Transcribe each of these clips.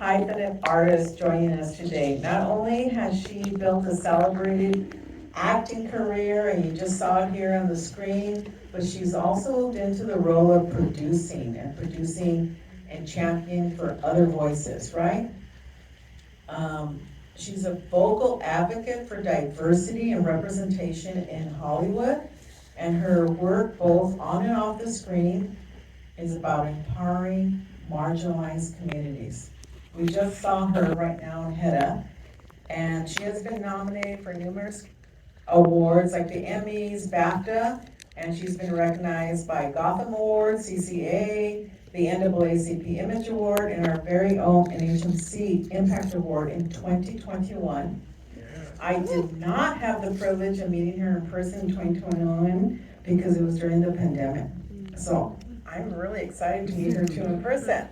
hyphenate artist joining us today. Not only has she built a celebrated acting career, and you just saw it here on the screen, but she's also moved into the role of producing and championing for other voices, right? She's a vocal advocate for diversity and representation in Hollywood, and her work both on and off the screen is about empowering marginalized communities. We just saw her right now in Hedda, and she has been nominated for numerous awards like the Emmys, BAFTA, and she's been recognized by Gotham Awards, CCA, the NAACP Image Award, and our very own NHMC Impact Award in 2021. I did not have the privilege of meeting her in person in 2021 because it was during the pandemic. So I'm really excited to meet her too in person.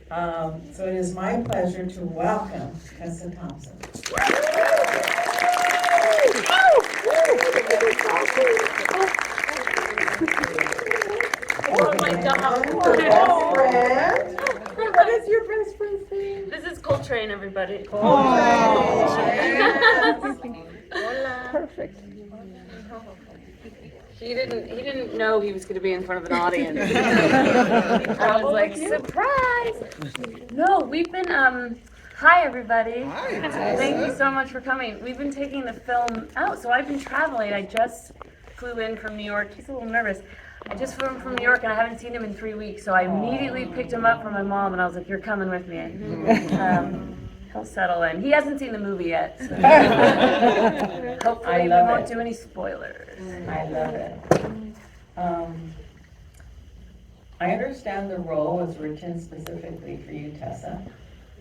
So it is my pleasure to welcome Tessa Thompson. Oh my God. Best friend. What is your best friend's name? This is Coltrane, everybody. Yes. Perfect. He didn't know he was going to be in front of an audience. I was like, surprise! No, we've been, hi everybody. Hi. Thank you so much for coming. We've been taking the film out, so I've been traveling. I just flew in from New York. He's a little nervous. I just flew in from New York and I haven't seen him in 3 weeks, so I immediately picked him up from my mom and I was like, you're coming with me. He'll settle in. He hasn't seen the movie yet, so hopefully we won't do any spoilers. I love it. I understand the role was written specifically for you, Tessa,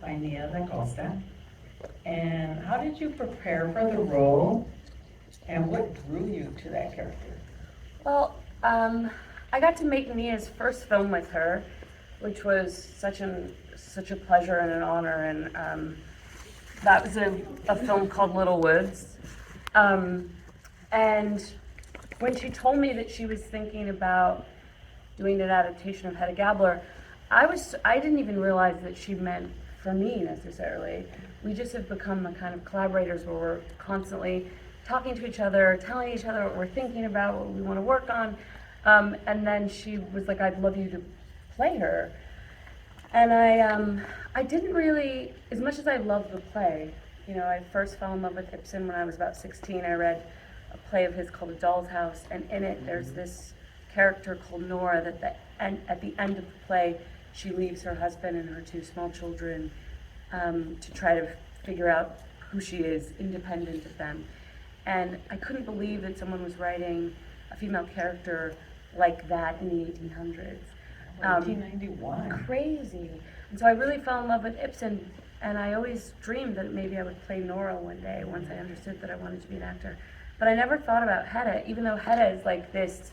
by Nia Da Costa. And how did you prepare for the role, and what drew you to that character? Well, I got to make Nia's first film with her, which was such a pleasure and an honor, and that was a film called Little Woods. And when she told me that she was thinking about doing an adaptation of Hedda Gabler, I didn't even realize that she meant for me necessarily. We just have become the kind of collaborators where we're constantly talking to each other, telling each other what we're thinking about, what we want to work on. And then she was like, I'd love you to play her. And I didn't really, as much as I loved the play, you know, I first fell in love with Ibsen when I was about 16. I read a play of his called A Doll's House, and in it there's this character called Nora that at the end of the play, she leaves her husband and her two small children to try to figure out who she is, independent of them. And I couldn't believe that someone was writing a female character like that in the 1800s. 1991. Crazy. And so I really fell in love with Ibsen, and I always dreamed that maybe I would play Nora one day once I understood that I wanted to be an actor. But I never thought about Hedda, even though Hedda is like this,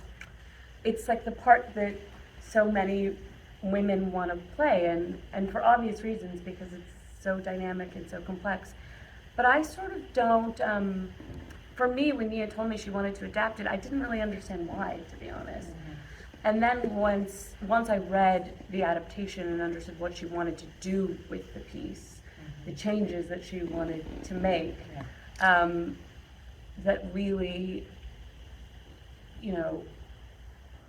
it's like the part that so many women want to play, and for obvious reasons, because it's so dynamic and so complex. But I sort of don't, for me, when Nia told me she wanted to adapt it, I didn't really understand why, to be honest. And then once I read the adaptation and understood what she wanted to do with the piece, the changes that she wanted to make, that really, you know,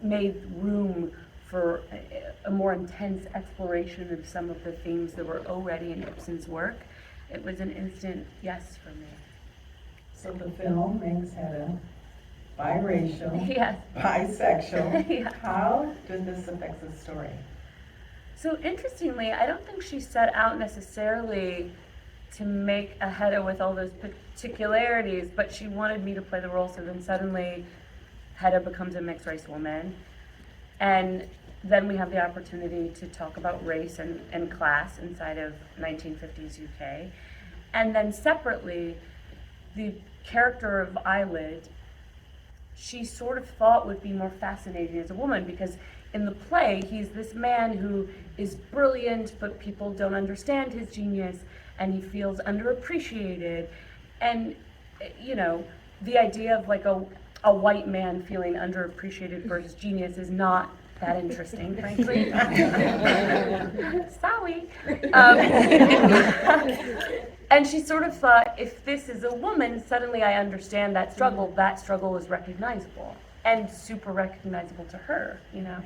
made room for a more intense exploration of some of the themes that were already in Ibsen's work, it was an instant yes for me. So the film makes Hedda biracial, Yes. bisexual. Yeah. How did this affect the story? So interestingly, I don't think she set out necessarily to make a Hedda with all those particularities, but she wanted me to play the role, so then suddenly Hedda becomes a mixed race woman. And then we have the opportunity to talk about race and class inside of 1950s UK. And then separately, the character of Eyelid, she sort of thought would be more fascinating as a woman, because in the play, he's this man who is brilliant, but people don't understand his genius, and he feels underappreciated. And, you know, the idea of like a white man feeling underappreciated for his genius is not that interesting, frankly. Sorry. And she sort of thought, if this is a woman, suddenly I understand that struggle. That struggle is recognizable and super recognizable to her, you know.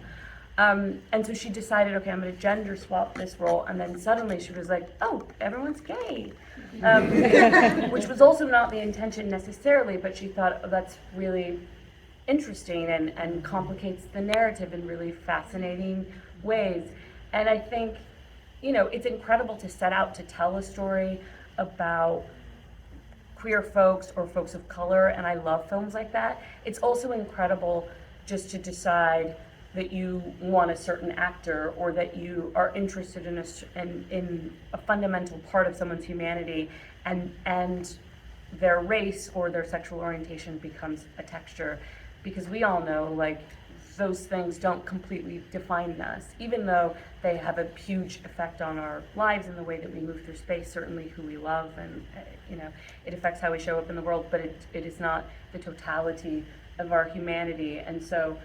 And so she decided, okay, I'm going to gender swap this role. And then suddenly she was like, oh, everyone's gay. Which was also not the intention necessarily, but she thought, oh, that's really interesting and complicates the narrative in really fascinating ways. And I think, you know, it's incredible to set out to tell a story about queer folks or folks of color, and I love films like that. It's also incredible just to decide that you want a certain actor or that you are interested in a fundamental part of someone's humanity, and their race or their sexual orientation becomes a texture. Because we all know, like, those things don't completely define us, even though they have a huge effect on our lives and the way that we move through space, certainly who we love, and you know, it affects how we show up in the world, but it is not the totality of our humanity. And so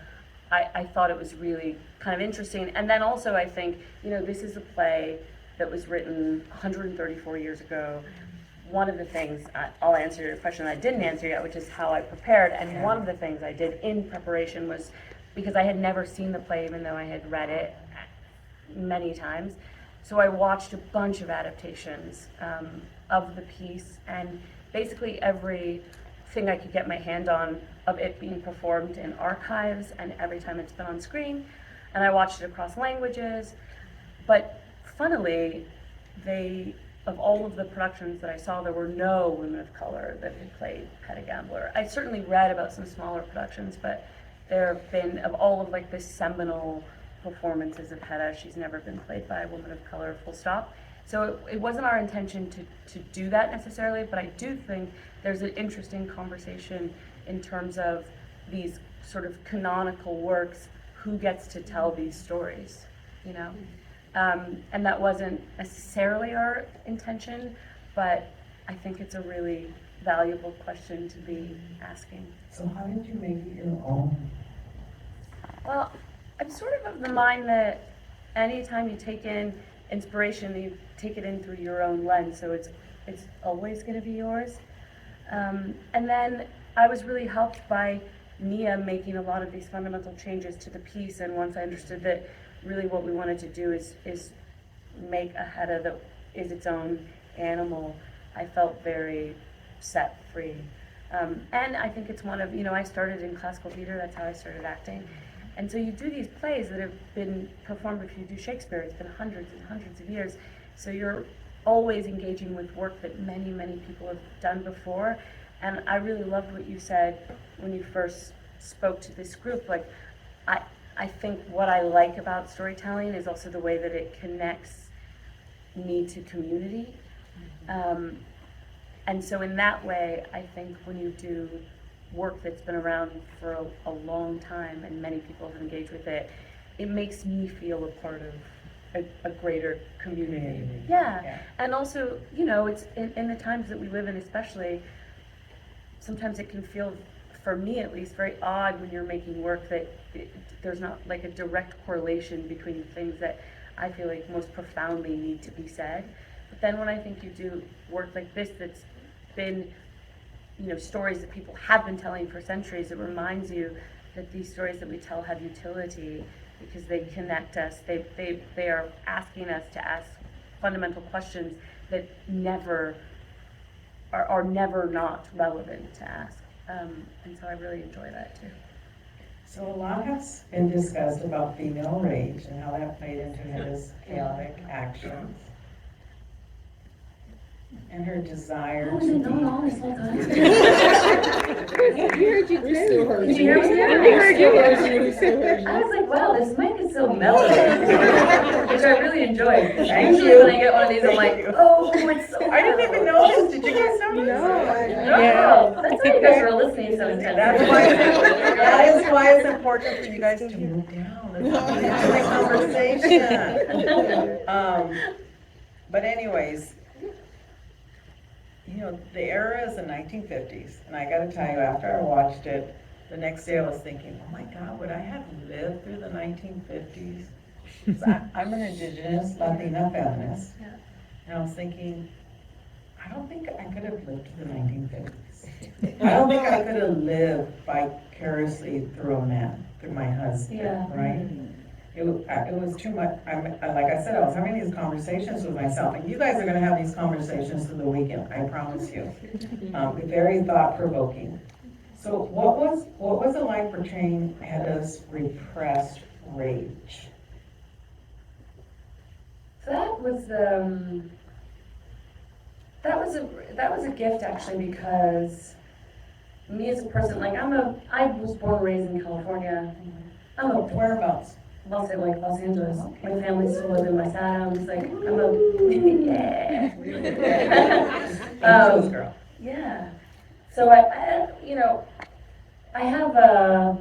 I thought it was really kind of interesting. And then also I think, you know, this is a play that was written 134 years ago. One of the things, I'll answer your question I didn't answer yet, which is how I prepared. And one of the things I did in preparation was, because I had never seen the play, even though I had read it many times. So I watched a bunch of adaptations of the piece, and basically every thing I could get my hand on of it being performed in archives, and every time it's been on screen. And I watched it across languages. But funnily, of all of the productions that I saw, there were no women of color that had played Hedda Gabler. I certainly read about some smaller productions, but there have been, of all of like the seminal performances of Hedda, she's never been played by a woman of color, full stop. So it wasn't our intention to do that necessarily, but I do think there's an interesting conversation in terms of these sort of canonical works, who gets to tell these stories, you know? And that wasn't necessarily our intention, but I think it's a really valuable question to be asking. So how did you make it your own? Well, I'm sort of the mind that anytime you take in inspiration, you take it in through your own lens, so it's always going to be yours. And then I was really helped by Mia making a lot of these fundamental changes to the piece, and once I understood that really what we wanted to do is make a Hedda that is its own animal, I felt very set free. And I think it's one of, you know, I started in classical theater, that's how I started acting. And so you do these plays that have been performed, if you do Shakespeare, it's been hundreds and hundreds of years. So you're always engaging with work that many, many people have done before. And I really loved what you said when you first spoke to this group. Like, I think what I like about storytelling is also the way that it connects me to community. And so in that way, I think when you do work that's been around for a long time and many people have engaged with it, it makes me feel a part of a greater community. Yeah. And also, you know, it's in the times that we live in especially, sometimes it can feel, for me at least, very odd when you're making work that there's not like a direct correlation between the things that I feel like most profoundly need to be said. But then when I think you do work like this that's been, you know, stories that people have been telling for centuries, it reminds you that these stories that we tell have utility because they connect us. They are asking us to ask fundamental questions that never are never not relevant to ask. And so I really enjoy that too. So a lot has been discussed about female rage and how that played into Hedda's chaotic actions. And her desire to be. Not on this whole time. We heard you too. Did you hear me? We heard you. I was like, wow, this mic is so mellow, which I really enjoy. Thank Usually you. when I get one of these, I'm like, oh, it's so I didn't even notice. Did you guys notice? No, that's why you guys were listening so intensely. That is why it's important for you guys to move down and have a conversation. But anyways, you know, the era is the 1950s, and I gotta tell you, after I watched it, the next day I was thinking, oh my God, would I have lived through the 1950s? I'm an indigenous Latina feminist. Yeah. And I was thinking, I don't think I could have lived through the 1950s. I don't think I could have lived vicariously through a man, through my husband, Yeah. right? It was too much. Like I said, I was having these conversations with myself, and you guys are going to have these conversations through the weekend. I promise you. Very thought provoking. So, what was it like portraying Hedda's repressed rage? That was a gift actually, because me as a person, like I was born and raised in California. I'm a Whereabouts? Los Angeles. My family still live in West Adams. Like I'm a Angeles girl. yeah. So I have a.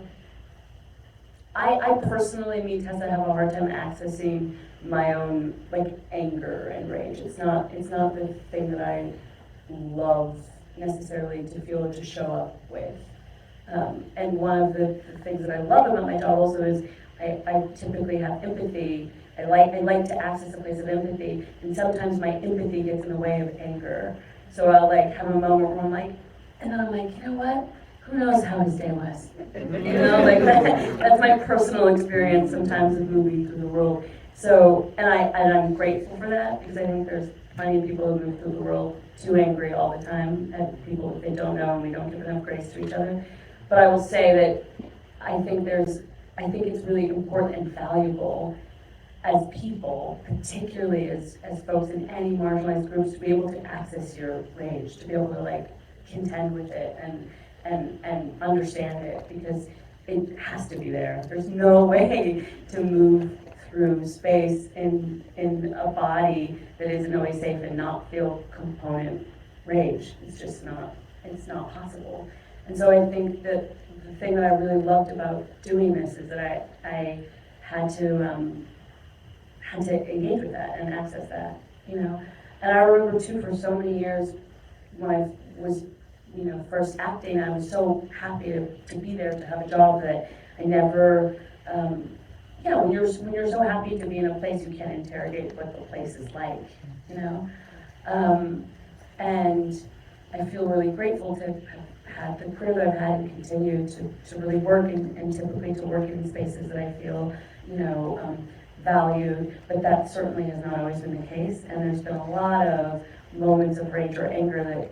I personally, me Tessa, have a hard time accessing my own like anger and rage. It's not the thing that I love necessarily to feel or to show up with. And one of the things that I love about my job also is I typically have empathy. I like to access a place of empathy, and sometimes my empathy gets in the way of anger. So I'll like have a moment where I'm like, and then I'm like, you know what? Who knows how his day was? You know, like that's my personal experience sometimes of moving through the world. So, and I'm grateful for that, because I think there's plenty of people who move through the world too angry all the time at people that they don't know, and we don't give enough grace to each other. But I will say that I think it's really important and valuable as people, particularly as folks in any marginalized groups, to be able to access your rage, to be able to like contend with it and understand it, because it has to be there. There's no way to move through space in a body that isn't always safe and not feel component rage. It's not possible. And so I think that the thing that I really loved about doing this is that I had to engage with that and access that, you know. And I remember too, for so many years when I was, you know, first acting, I was so happy to be there, to have a job, that I never, you know, when you're so happy to be in a place, you can't interrogate what the place is like, you know. And I feel really grateful to have had the career that I've had and continue to really work and typically to work in spaces that I feel, you know, valued, but that certainly has not always been the case. And there's been a lot of moments of rage or anger that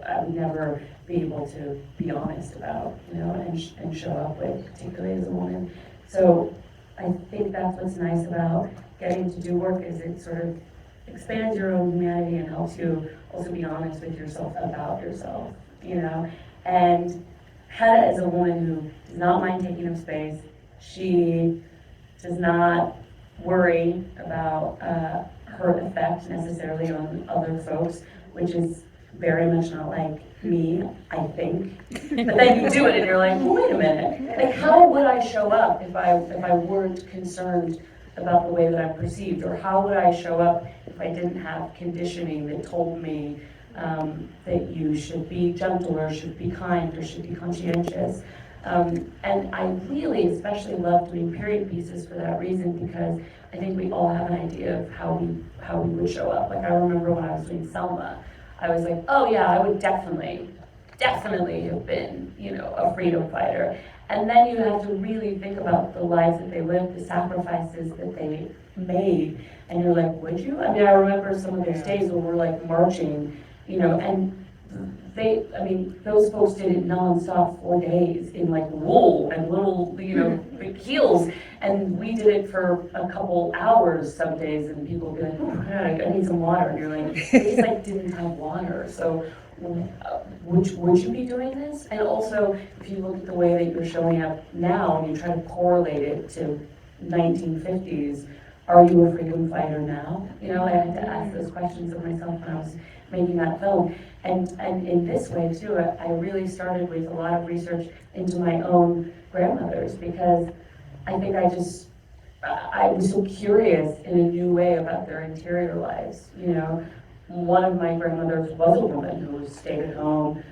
I would never be able to be honest about, you know, and show up with, particularly as a woman. So I think that's what's nice about getting to do work, is it sort of expands your own humanity and helps you also be honest with yourself about yourself, you know. And Hedda is a woman who does not mind taking up space. She does not worry about her effect necessarily on other folks, which is very much not like me, I think. But then you do it and you're like, well, wait a minute. Like, how would I show up if I weren't concerned about the way that I'm perceived? Or how would I show up if I didn't have conditioning that told me that you should be gentle, or should be kind, or should be conscientious? And I really especially love doing period pieces for that reason, because I think we all have an idea of how we would show up. Like, I remember when I was doing Selma, I was like, oh yeah, I would definitely have been, you know, a freedom fighter. And then you have to really think about the lives that they lived, the sacrifices that they made, and you're like, would you? I mean, I remember some of those days when we're like marching, you know, and those folks did it nonstop 4 days in like wool and little, you know, big heels, and we did it for a couple hours some days, and people would be like, oh, God, I need some water, and you're like, they just like didn't have water. So would you be doing this? And also, if you look at the way that you're showing up now and you try to correlate it to 1950s, are you a freedom fighter now? You know, I had to ask those questions of myself when I was making that film. And in this way too, I really started with a lot of research into my own grandmothers, because I think I was so curious in a new way about their interior lives, you know. One of my grandmothers was a woman who stayed at home,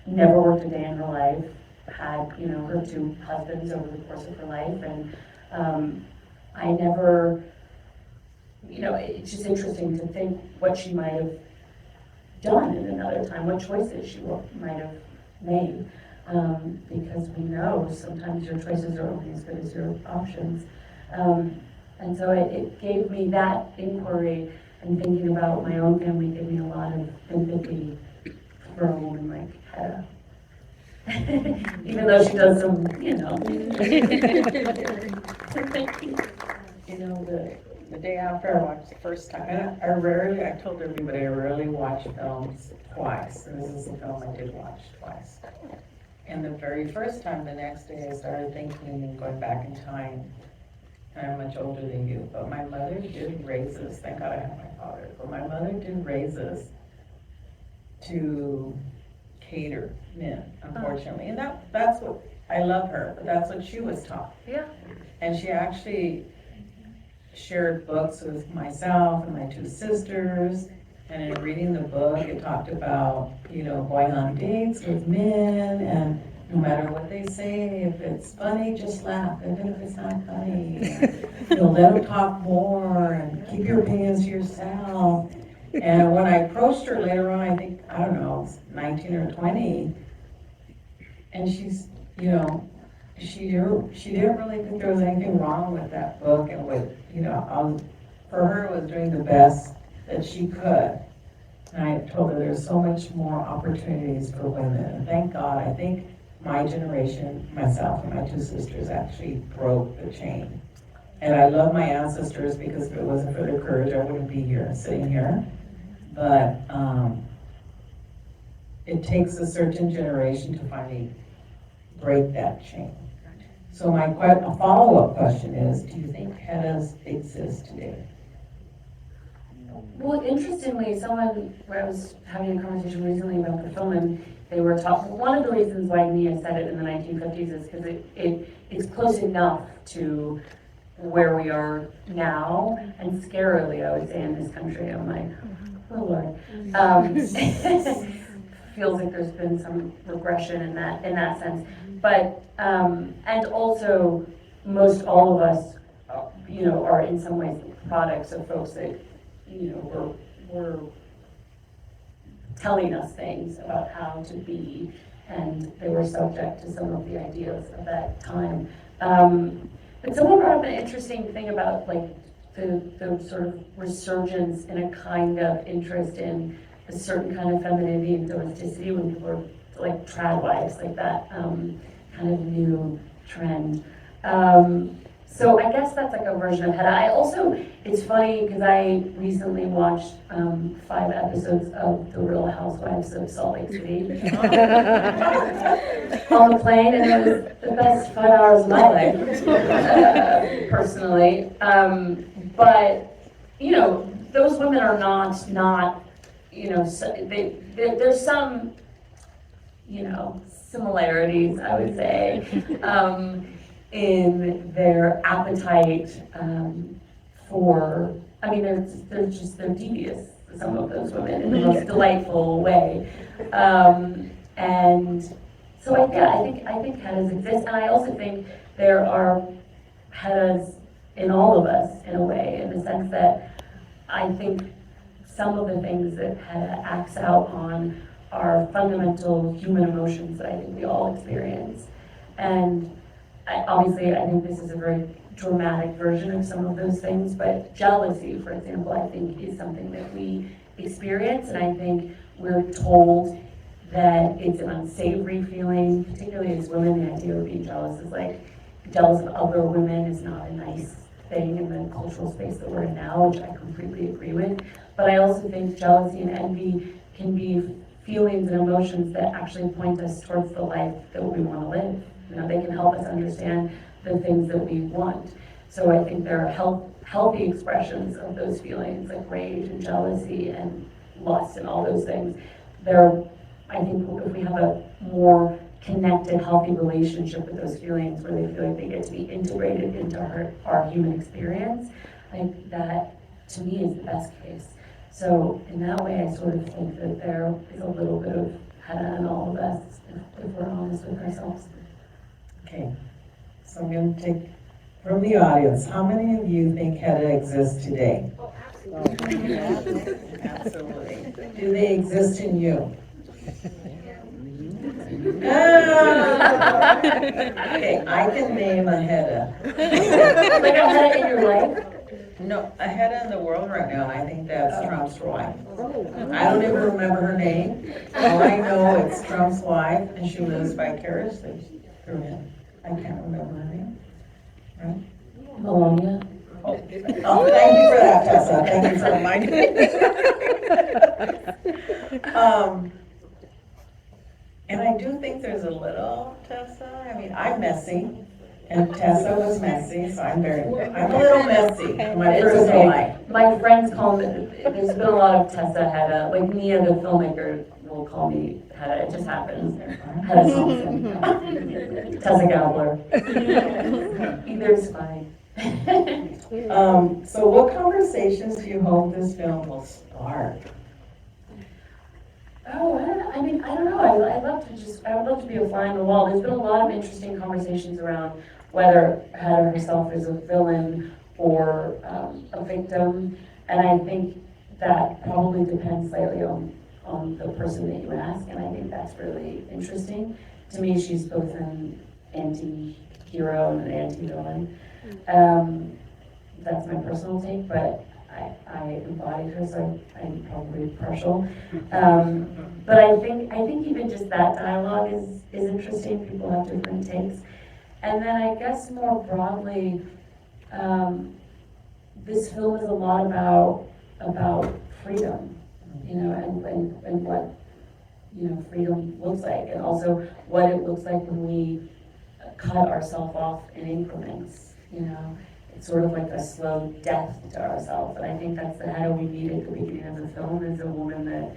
never worked a day in her life, had, you know, her two husbands over the course of her life, and I never, you know, it's just interesting to think what she might have done in another time, what choices she might have made, because we know sometimes your choices are only as good as your options. And so it gave me that inquiry, and thinking about my own family gave me a lot of empathy for a woman like Hedda. Even though she does some, you know. You know, the day after I watched the first time, and I told everybody I rarely watch films twice, and this is a film I did watch twice. And the very first time, the next day, I started thinking and going back in time, and I'm much older than you, but my mother did raise us, thank God I have my father, but my mother did raise us to cater men, unfortunately. And that's what, I love her, but that's what she was taught. Yeah. And she actually shared books with myself and my two sisters, and in reading the book, it talked about, you know, going on dates with men, and no matter what they say, if it's funny, just laugh, even if it's not funny. And, you know, let them talk more, and keep your opinions to yourself. And when I approached her later on, I think, I don't know, 19 or 20, and she's, you know, she didn't really think there was anything wrong with that book, and with, you know, for her it was doing the best that she could. And I told her there's so much more opportunities for women, and thank God, I think my generation, myself and my two sisters, actually broke the chain. And I love my ancestors, because if it wasn't for their courage, I wouldn't be here, sitting here. But it takes a certain generation to finally break that chain. So my follow-up question is, do you think Heddas exist today? Well, interestingly, where I was having a conversation recently about the film, and they were talking, one of the reasons why Mia said it in the 1950s is because it's close enough to where we are now, and scarily, I would say, in this country. I'm like, oh Lord. Feels like there's been some regression in that sense. But, and also, most all of us, you know, are in some ways products of folks that, you know, were telling us things about how to be, and they were subject to some of the ideas of that time. But someone brought up an interesting thing about, like, the sort of resurgence in a kind of interest in a certain kind of femininity and domesticity when people are like trad wives, like that kind of new trend. So I guess that's like a version of Hedda. It's funny because I recently watched 5 episodes of The Real Housewives of Salt Lake City on the plane, and it was the best 5 hours of my life, personally. But, you know, those women are not, you know, there's some, you know, similarities, I would say, in their appetite for, I mean, they're devious, some of those women, in the most delightful way. And so I think Heddas exist, and I also think there are Heddas in all of us, in a way, in the sense that I think some of the things that Hedda acts out on are fundamental human emotions that I think we all experience. And obviously, I think this is a very dramatic version of some of those things, but jealousy, for example, I think is something that we experience, and I think we're told that it's an unsavory feeling, particularly as women. The idea of being jealous is like, jealous of other women is not a nice thing in the cultural space that we're in now, which I completely agree with. But I also think jealousy and envy can be feelings and emotions that actually point us towards the life that we want to live. You know, they can help us understand the things that we want. So I think there are healthy expressions of those feelings, like rage and jealousy and lust and all those things. I think if we have a more connected, healthy relationship with those feelings, where they feel like they get to be integrated into our human experience, I think that, to me, is the best case. So in that way, I sort of think that there is a little bit of Hedda in all of us, if we're honest with ourselves. Okay, so I'm gonna take from the audience, how many of you think Hedda exists today? Oh, Absolutely. Do they exist in you? Ah! Okay, I can name a Hedda. Like a Hedda in your life? No, a Hedda in the world right now, and I think that's Trump's wife. I don't even remember her name. All I know it's Trump's wife, and she lives vicariously through him. I can't remember her name. Right? Melania? Oh, thank you for that, Tessa. Thank you for reminding me. And I do think there's a little Tessa. I mean, I'm messy, and Tessa was messy, so I'm a little messy in my It's personal okay. life. My friends call me, there's been a lot of Tessa Hedda, like Mia the filmmaker will call me Hedda, it just happens. Hedda Thompson, Tessa Gabler. Either is fine. So what conversations do you hope this film will spark? Oh, I don't know. I would love to be a fly on the wall. There's been a lot of interesting conversations around whether Hedda herself is a villain or a victim, and I think that probably depends slightly on the person that you ask, and I think that's really interesting. To me, she's both an anti-hero and an anti-villain. That's my personal take, but I embodied her, so I'm probably partial. But I think even just that dialogue is interesting. People have different takes. And then I guess more broadly, this film is a lot about freedom, and what freedom looks like, and also what it looks like when we cut ourselves off in increments. It's sort of like a slow death to ourselves, and I think that's the Hedda we meet at the beginning of the film, is a woman that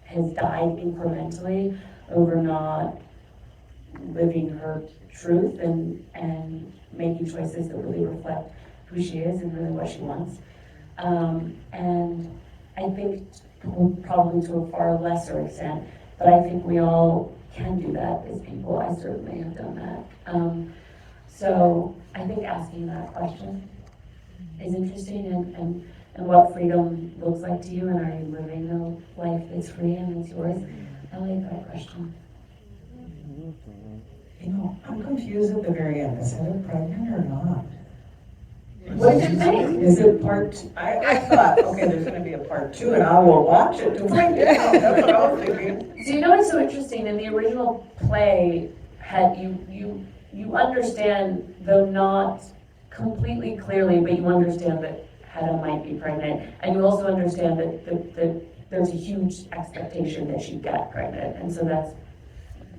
has died incrementally over not living her truth and making choices that really reflect who she is and really what she wants. And I think probably to a far lesser extent, but I think we all can do that as people. I certainly have done that. So I think asking that question is interesting, and what freedom looks like to you, and are you living a life that's free and that's yours? I like that question. I'm confused at the very end. Is Hedda pregnant or not? What did you think? Is it part two? I thought, okay, there's going to be a part two, and I will watch it to find out. That's what I was thinking. So what's so interesting? In the original play, you understand, though not completely clearly, but you understand that Hedda might be pregnant, and you also understand that there's a huge expectation that she get pregnant, and so that's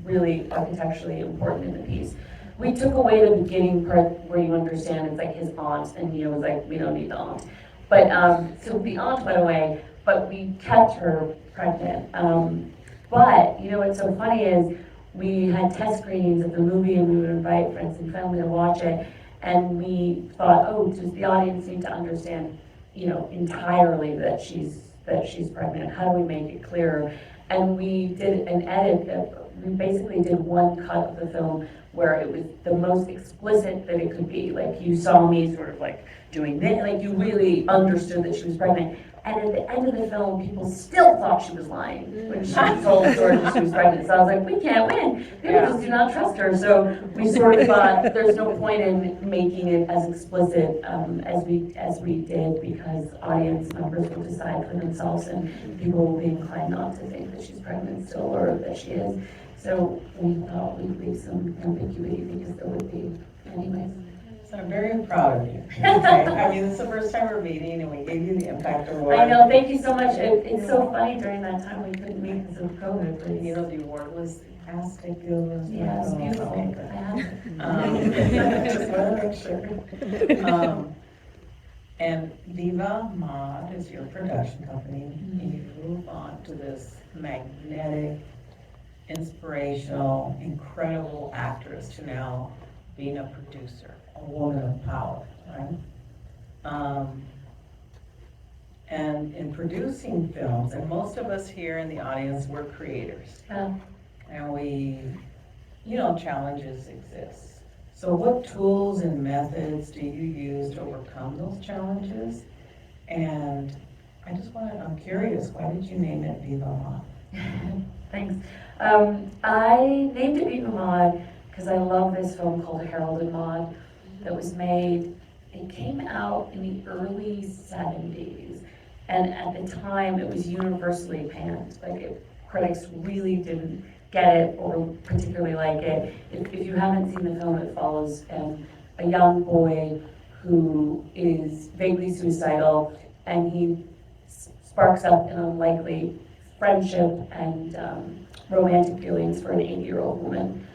really architecturally important in the piece. We took away the beginning part where you understand it's like his aunt, and Mia was like, we don't need the aunt. But so the aunt went away, but we kept her pregnant. But what's so funny is we had test screenings of the movie, and we would invite friends and family to watch it, and we thought, oh, does the audience need to understand, entirely that she's pregnant? How do we make it clearer? And we did an edit. We basically did one cut of the film where it was the most explicit that it could be. Like, you saw me sort of like doing this, like you really understood that she was pregnant. And at the end of the film, people still thought she was lying when she told George that she was pregnant. So I was like, we can't win. People just do not trust her. So we sort of thought there's no point in making it as explicit as we did, because audience members will decide for themselves, and people will be inclined not to think that she's pregnant still, or that she is. So we thought we'd leave some ambiguity, because there would be anyways. So I'm very proud of you. Okay? I mean, it's the first time we're meeting, and we gave you the Impact Award. I know, thank you so much. It's so funny, during that time we couldn't meet because of COVID. But The award was fantastic. It was yeah, it's beautiful. Okay, I have it. just want to make sure. And Viva Mod is your production company, and you move on to this magnetic, inspirational, incredible actress to now being a producer, a woman of power, right? And in producing films, and most of us here in the audience, we're creators. And we challenges exist. So what tools and methods do you use to overcome those challenges? And I'm curious, why did you name it Viva Mod? Thanks. I named it Viva Mod because I love this film called Harold and Maude that was made. It came out in the early 70s, and at the time it was universally panned. Critics really didn't get it or particularly like it. If you haven't seen the film, it follows a young boy who is vaguely suicidal, and he sparks up an unlikely friendship and romantic feelings for an 80-year-old woman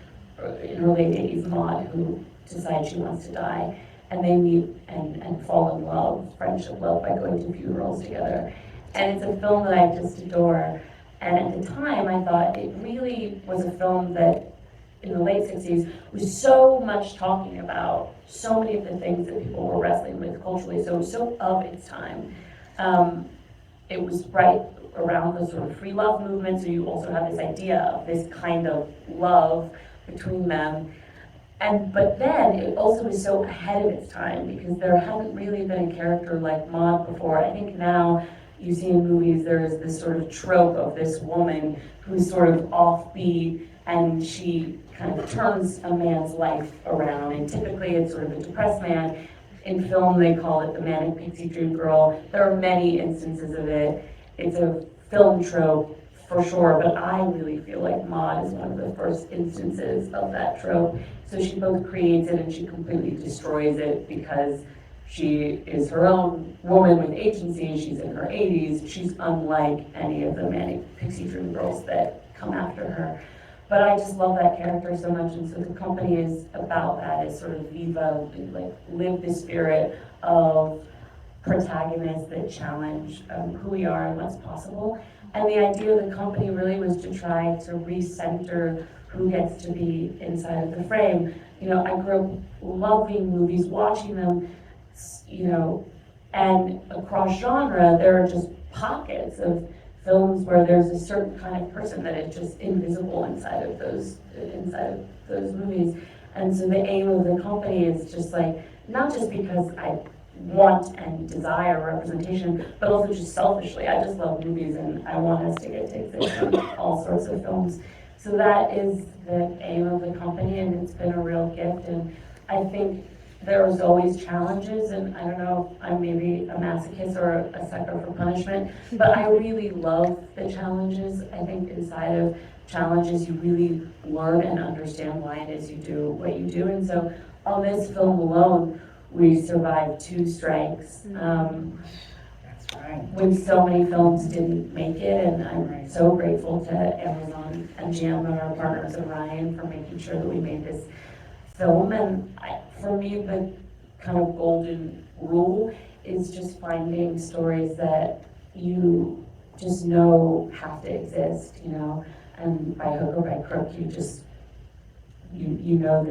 in her late 80s, Maud, who decides she wants to die. And they meet and fall in love, friendship love, by going to funerals together. And it's a film that I just adore. And at the time, I thought it really was a film that, in the late 60s, was so much talking about so many of the things that people were wrestling with culturally, so of its time. It was right around the sort of free love movement, so you also have this idea of this kind of love between them. But then it also was so ahead of its time because there hadn't really been a character like Maud before. I think now you see in movies there's this sort of trope of this woman who's sort of offbeat and she kind of turns a man's life around, and typically it's sort of a depressed man. In film they call it the manic pixie dream girl. There are many instances of it. It's a film trope for sure, but I really feel like Maud is one of the first instances of that trope. So she both creates it and she completely destroys it because she is her own woman with agency. She's in her 80s. She's unlike any of the manic pixie dream girls that come after her. But I just love that character so much, and so the company is about that, is sort of Viva, live the spirit of protagonists that challenge who we are and what's possible. And the idea of the company really was to try to recenter who gets to be inside of the frame. I grew up loving movies, watching them, and across genre, there are just pockets of films where there's a certain kind of person that is just invisible inside of those movies. And so the aim of the company is just not just because I want and desire representation, but also just selfishly. I just love movies and I want us to get to exist in all sorts of films. So that is the aim of the company, and it's been a real gift. And I think there's always challenges, and I don't know if I'm maybe a masochist or a sucker for punishment, but I really love the challenges. I think inside of challenges you really learn and understand why it is you do what you do. And so on this film alone, we survived 2 strikes. That's right. When so many films didn't make it, and I'm so grateful to Amazon and GM and our partners and Ryan for making sure that we made this film. And for me, the kind of golden rule is just finding stories that you just know have to exist, and by hook or by crook, you know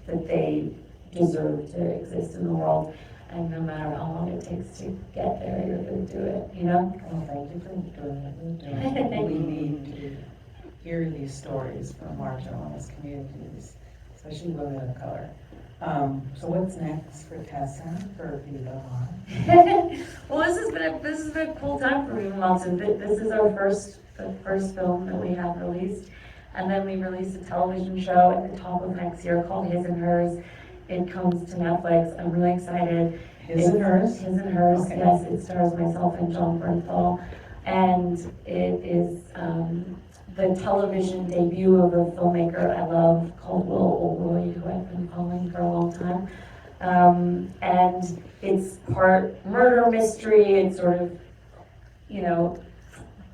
that they deserve to exist in the world, and no matter how long it takes to get there, you're going to do it, Well, thank you for doing what you're doing. We need to hear these stories from marginalized communities, especially women of color. So what's next for Tessa for Viva Mod? Well, this has been a cool time for Viva Mod. So this is our first film that we have released, and then we released a television show at the top of next year called His and Hers. It comes to Netflix. I'm really excited. His and Hers? His and Hers, Okay. yes. It stars myself and John Bernthal. And it is the television debut of a filmmaker I love called Will Oberoi, who I've been following for a long time. And it's part murder mystery. It sort of,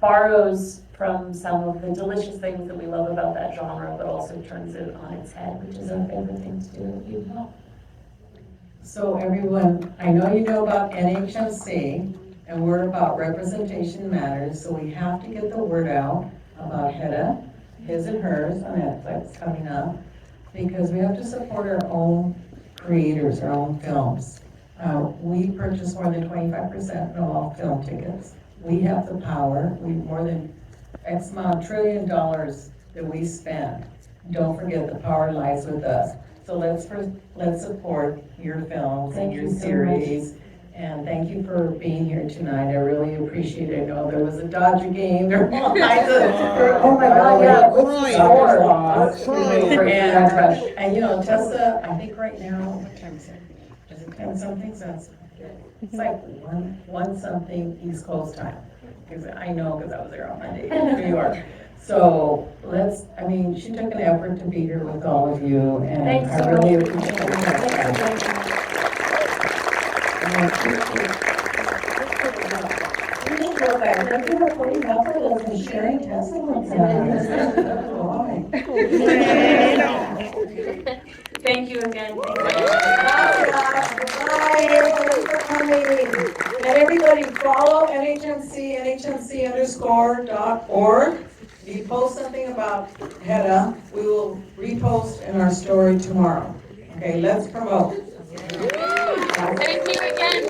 borrows from some of the delicious things that we love about that genre, but also turns it on its head, which is our favorite thing to do at Viva Mod. So everyone, I know you know about NHMC, and we're about representation matters, so we have to get the word out about Hedda, His and Hers on Netflix coming up, because we have to support our own creators, our own films. We purchase more than 25% of all film tickets. We have the power. We more than X amount $1 trillion that we spend don't forget the power lies with us. So let's support your films and Thank your you so series. And thank you for being here tonight. I really appreciate it. I know there was a Dodger game. There were all kinds of. Oh my God, yeah. Dodgers lost. Crying. And you know, Tessa, I think right now, what time is it? Is it 10 something? So it's like one something East Coast time. Because I know, because I was there on Monday in New York. So she took an effort to be here with all of you, and Thanks I so really much. appreciate it. Thank you for putting up with us and sharing testimonies. Thank you again. Bye, everybody for coming. And everybody follow nhmc_.org. If you post something about Hedda, we will repost in our story tomorrow. Okay, let's promote. Thank you again.